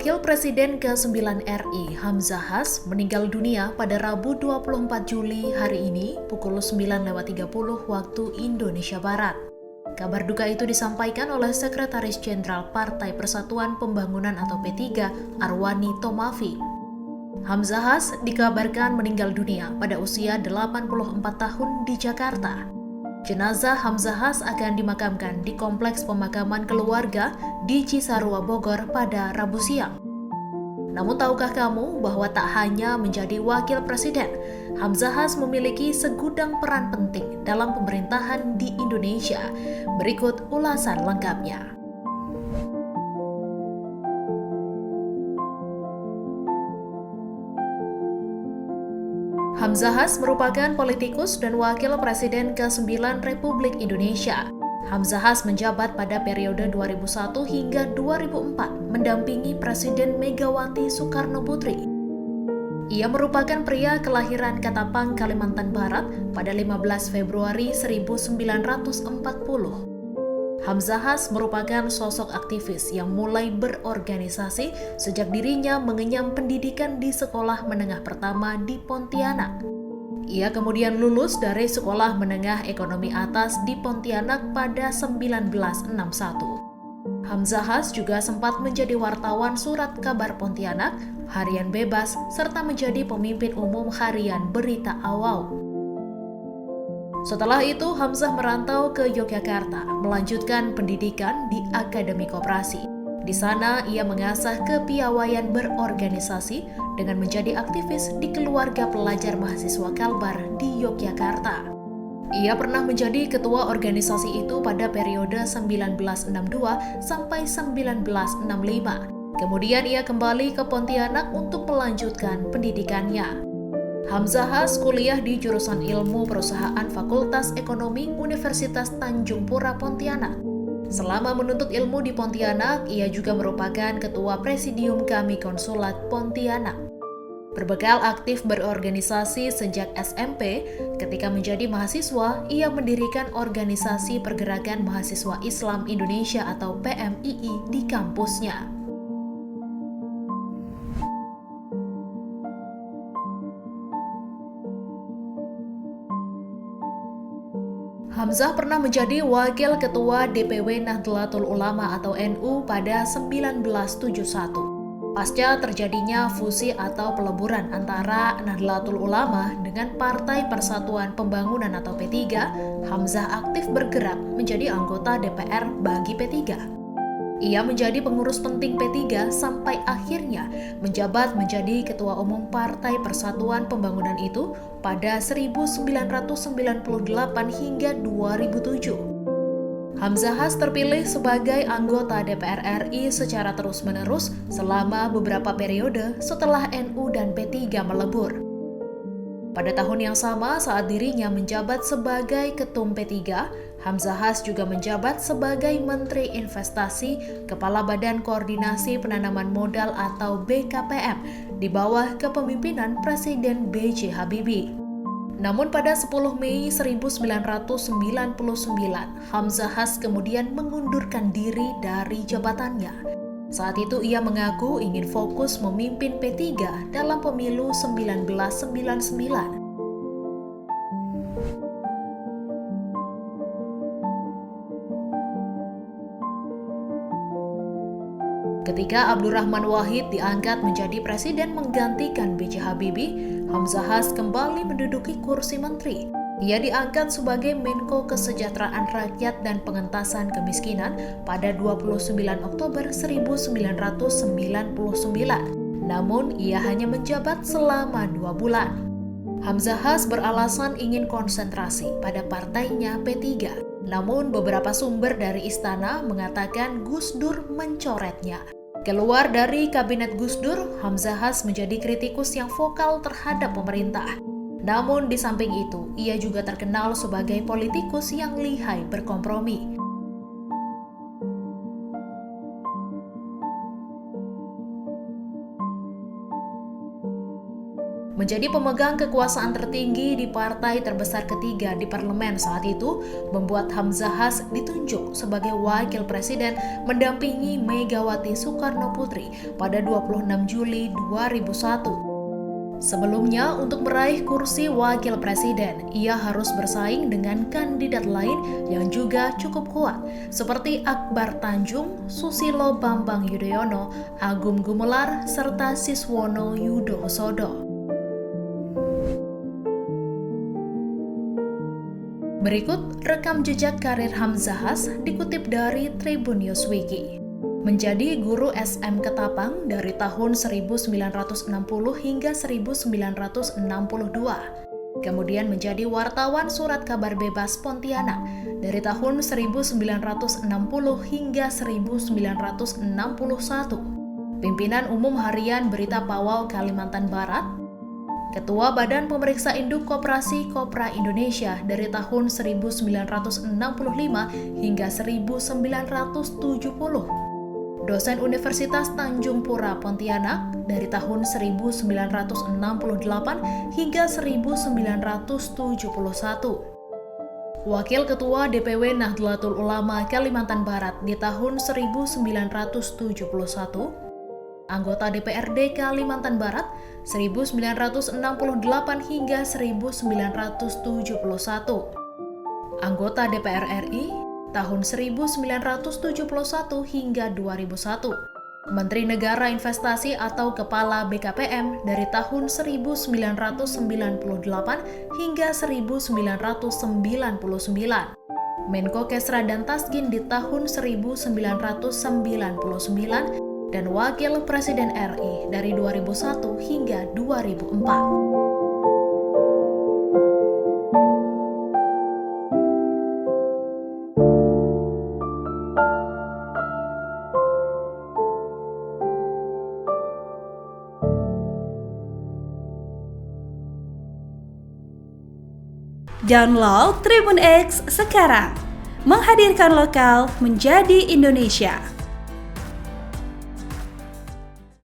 Wakil Presiden ke-9 RI Hamzah Has meninggal dunia pada Rabu 24 Juli hari ini pukul 9.30 waktu Indonesia Barat. Kabar duka itu disampaikan oleh Sekretaris Jenderal Partai Persatuan Pembangunan atau P3 Arwani Tomafi. Hamzah Has dikabarkan meninggal dunia pada usia 84 tahun di Jakarta. Jenazah Hamzah Has akan dimakamkan di Kompleks Pemakaman Keluarga di Cisarua, Bogor pada Rabu siang. Namun tahukah kamu bahwa tak hanya menjadi wakil presiden, Hamzah Has memiliki segudang peran penting dalam pemerintahan di Indonesia. Berikut ulasan lengkapnya. Hamzah Has merupakan politikus dan wakil presiden ke-9 Republik Indonesia. Hamzah Has menjabat pada periode 2001 hingga 2004 mendampingi Presiden Megawati Soekarno Putri. Ia merupakan pria kelahiran Katapang, Kalimantan Barat pada 15 Februari 1940. Hamzah Has merupakan sosok aktivis yang mulai berorganisasi sejak dirinya mengenyam pendidikan di sekolah menengah pertama di Pontianak. Ia kemudian lulus dari Sekolah Menengah Ekonomi Atas di Pontianak pada 1961. Hamzah Has juga sempat menjadi wartawan Surat Kabar Pontianak, Harian Bebas, serta menjadi pemimpin umum harian Berita Awau. Setelah itu, Hamzah merantau ke Yogyakarta, melanjutkan pendidikan di Akademi Koperasi. Di sana, ia mengasah kepiawaian berorganisasi dengan menjadi aktivis di keluarga pelajar mahasiswa Kalbar di Yogyakarta. Ia pernah menjadi ketua organisasi itu pada periode 1962 sampai 1965. Kemudian ia kembali ke Pontianak untuk melanjutkan pendidikannya. Hamzah Has kuliah di jurusan Ilmu Perusahaan Fakultas Ekonomi Universitas Tanjung Pura Pontianak. Selama menuntut ilmu di Pontianak, ia juga merupakan ketua Presidium Kami Konsulat Pontianak. Berbekal aktif berorganisasi sejak SMP, ketika menjadi mahasiswa, ia mendirikan Organisasi Pergerakan Mahasiswa Islam Indonesia atau PMII di kampusnya. Hamzah pernah menjadi wakil ketua DPW Nahdlatul Ulama atau NU pada 1971. Pasca terjadinya fusi atau peleburan antara Nahdlatul Ulama dengan Partai Persatuan Pembangunan atau P3, Hamzah aktif bergerak menjadi anggota DPR bagi P3. Ia menjadi pengurus penting P3 sampai akhirnya menjabat menjadi Ketua Umum Partai Persatuan Pembangunan itu pada 1998 hingga 2007. Hamzah Has terpilih sebagai anggota DPR RI secara terus-menerus selama beberapa periode setelah NU dan P3 melebur. Pada tahun yang sama saat dirinya menjabat sebagai Ketum P3, Hamzah Has juga menjabat sebagai Menteri Investasi, Kepala Badan Koordinasi Penanaman Modal atau BKPM di bawah kepemimpinan Presiden B.J. Habibie. Namun pada 10 Mei 1999, Hamzah Has kemudian mengundurkan diri dari jabatannya. Saat itu ia mengaku ingin fokus memimpin P3 dalam pemilu 1999. Ketika Abdurrahman Wahid diangkat menjadi presiden menggantikan B.J. Habibie, Hamzah Has kembali menduduki kursi menteri. Ia diangkat sebagai Menko Kesejahteraan Rakyat dan Pengentasan Kemiskinan pada 29 Oktober 1999. Namun, ia hanya menjabat selama 2 bulan. Hamzah Has beralasan ingin konsentrasi pada partainya P3. Namun, beberapa sumber dari istana mengatakan Gus Dur mencoretnya. Keluar dari kabinet Gus Dur, Hamzah Has menjadi kritikus yang vokal terhadap pemerintah. Namun di samping itu, ia juga terkenal sebagai politikus yang lihai berkompromi. Menjadi pemegang kekuasaan tertinggi di partai terbesar ketiga di parlemen saat itu, membuat Hamzahas ditunjuk sebagai wakil presiden mendampingi Megawati Soekarno Putri pada 26 Juli 2001. Sebelumnya, untuk meraih kursi wakil presiden, ia harus bersaing dengan kandidat lain yang juga cukup kuat, seperti Akbar Tanjung, Susilo Bambang Yudhoyono, Agung Gumelar, serta Siswono Yudhosodo. Berikut rekam jejak karir Hamzahas dikutip dari Tribun News Wiki. Menjadi guru SM Ketapang dari tahun 1960 hingga 1962. Kemudian menjadi wartawan surat kabar bebas Pontianak dari tahun 1960 hingga 1961. Pimpinan Umum Harian Berita Pawau Kalimantan Barat. Ketua Badan Pemeriksa Induk Koperasi Kopra Indonesia dari tahun 1965 hingga 1970. Dosen Universitas Tanjung Pura Pontianak dari tahun 1968 hingga 1971. Wakil Ketua DPW Nahdlatul Ulama Kalimantan Barat di tahun 1971. Anggota DPRD Kalimantan Barat 1968 hingga 1971. Anggota DPR RI tahun 1971 hingga 2001. Menteri Negara Investasi atau Kepala BKPM dari tahun 1998 hingga 1999. Menko Kesra dan Taskin di tahun 1999 dan Wakil Presiden RI dari 2001 hingga 2004. Download Tribun X sekarang, menghadirkan lokal menjadi Indonesia.